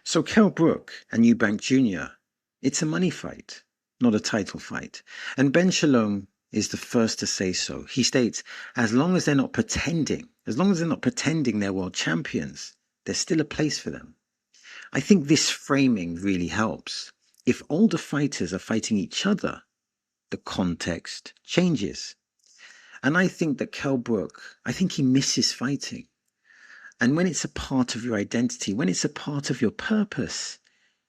So Kell Brook and Eubank Jr., it's a money fight, not a title fight. And Ben Shalom is the first to say so. He states, as long as they're not pretending they're world champions, there's still a place for them. I think this framing really helps. If older fighters are fighting each other, the context changes. And I think that Kell Brook, I think he misses fighting. And when it's a part of your identity, when it's a part of your purpose,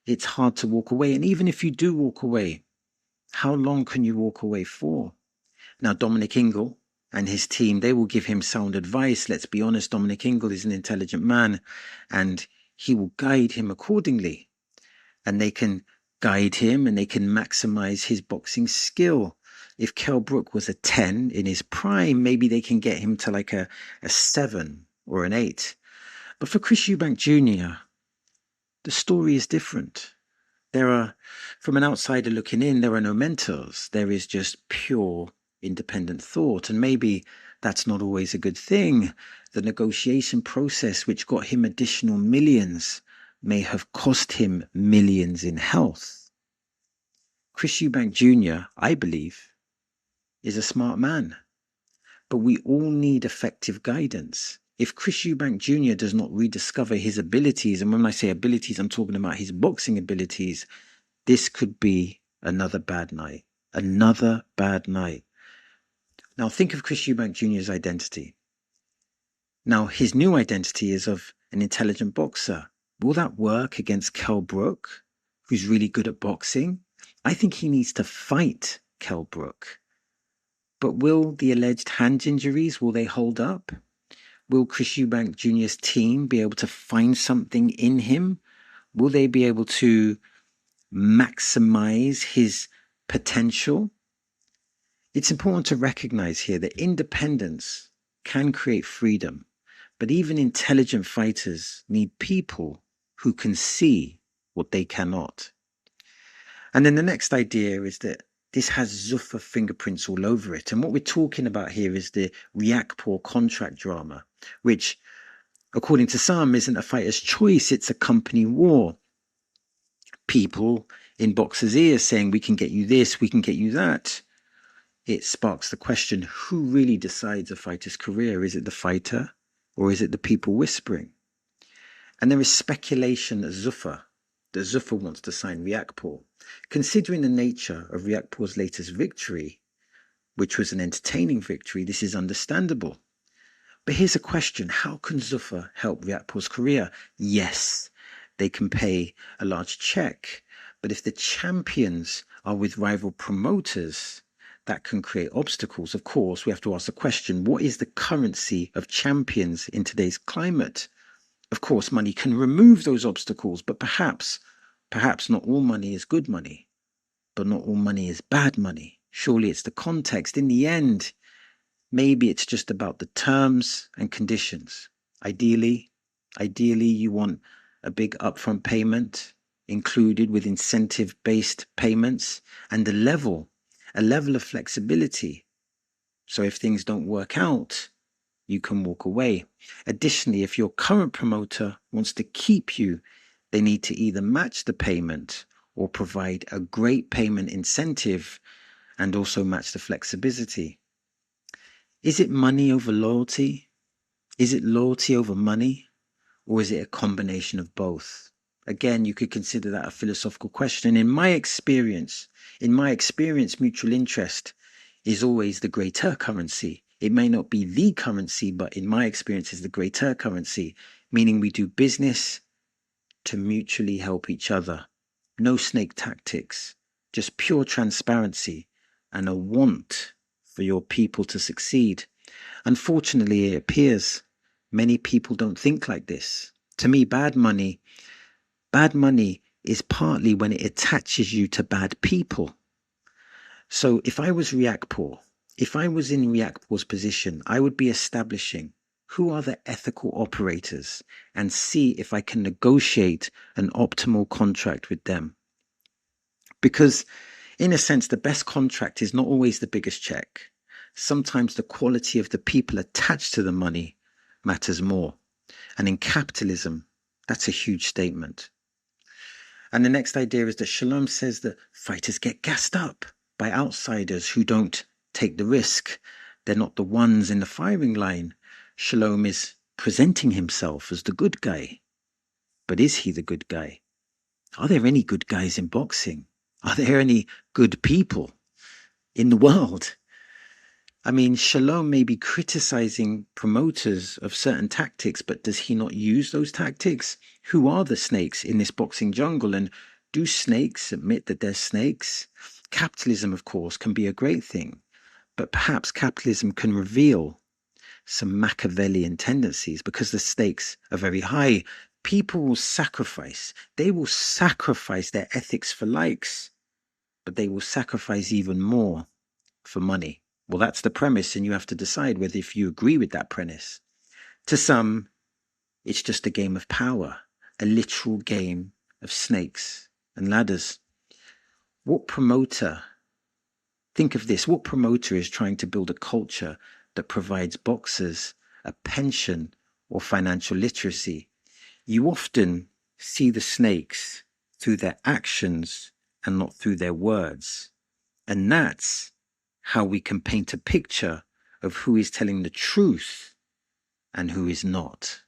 it's hard to walk away. And even if you do walk away, how long can you walk away for? Now, Dominic Ingle and his team, they will give him sound advice. Let's be honest, Dominic Ingle is an intelligent man and he will guide him accordingly. And they can guide him and they can maximize his boxing skill. If Kell Brook was a 10 in his prime, maybe they can get him to like a 7 or an 8. But for Chris Eubank Jr., the story is different. From an outsider looking in, there are no mentors. There is just pure independent thought. And maybe that's not always a good thing. The negotiation process, which got him additional millions, may have cost him millions in health. Chris Eubank Jr., I believe, is a smart man. But we all need effective guidance. If Chris Eubank Jr. does not rediscover his abilities, and when I say abilities, I'm talking about his boxing abilities, this could be another bad night. Another bad night. Now think of Chris Eubank Jr.'s identity. Now his new identity is of an intelligent boxer. Will that work against Kell Brook, who's really good at boxing? I think he needs to fight Kell Brook. But will the alleged hand injuries, will they hold up? Will Chris Eubank Jr.'s team be able to find something in him? Will they be able to maximize his potential? It's important to recognize here that independence can create freedom, but even intelligent fighters need people who can see what they cannot. And then the next idea is that this has Zuffa fingerprints all over it. And what we're talking about here is the Riakporhe contract drama, which, according to some, isn't a fighter's choice, it's a company war. People in boxers' ears saying, we can get you this, we can get you that. It sparks the question, who really decides a fighter's career? Is it the fighter or is it the people whispering? And there is speculation that Zuffa wants to sign Riakporhe. Considering the nature of Riakporhe's latest victory, which was an entertaining victory, this is understandable. But here's a question. How can Zuffa help Riakporhe's career? Yes, they can pay a large check. But if the champions are with rival promoters, that can create obstacles. Of course, we have to ask the question, what is the currency of champions in today's climate? Of course, money can remove those obstacles, but perhaps not all money is good money, but not all money is bad money. Surely it's the context. In the end, maybe it's just about the terms and conditions. Ideally, you want a big upfront payment included with incentive-based payments and a level of flexibility. So if things don't work out, you can walk away. Additionally, if your current promoter wants to keep you, they need to either match the payment or provide a great payment incentive and also match the flexibility. Is it money over loyalty? Is it loyalty over money? Or is it a combination of both? Again, you could consider that a philosophical question. In my experience, mutual interest is always the greater currency. It may not be the currency, but in my experience is the greater currency, meaning we do business to mutually help each other. No snake tactics, just pure transparency and a want for your people to succeed. Unfortunately, it appears many people don't think like this. To me, bad money is partly when it attaches you to bad people. So if I was in Riakporhe's position, I would be establishing who are the ethical operators and see if I can negotiate an optimal contract with them. Because in a sense, the best contract is not always the biggest check. Sometimes the quality of the people attached to the money matters more. And in capitalism, that's a huge statement. And the next idea is that Shalom says that fighters get gassed up by outsiders who don't take the risk. They're not the ones in the firing line. Shalom is presenting himself as the good guy. But is he the good guy? Are there any good guys in boxing? Are there any good people in the world? I mean, Shalom may be criticizing promoters of certain tactics, but does he not use those tactics? Who are the snakes in this boxing jungle? And do snakes admit that they're snakes? Capitalism, of course, can be a great thing, but perhaps capitalism can reveal some Machiavellian tendencies because the stakes are very high. People will sacrifice. They will sacrifice their ethics for likes, but they will sacrifice even more for money. Well, that's the premise, and you have to decide whether if you agree with that premise. To some, it's just a game of power, a literal game of snakes and ladders. What promoter, think of this, what promoter is trying to build a culture that provides boxers a pension or financial literacy? You often see the snakes through their actions and not through their words. And that's how we can paint a picture of who is telling the truth and who is not.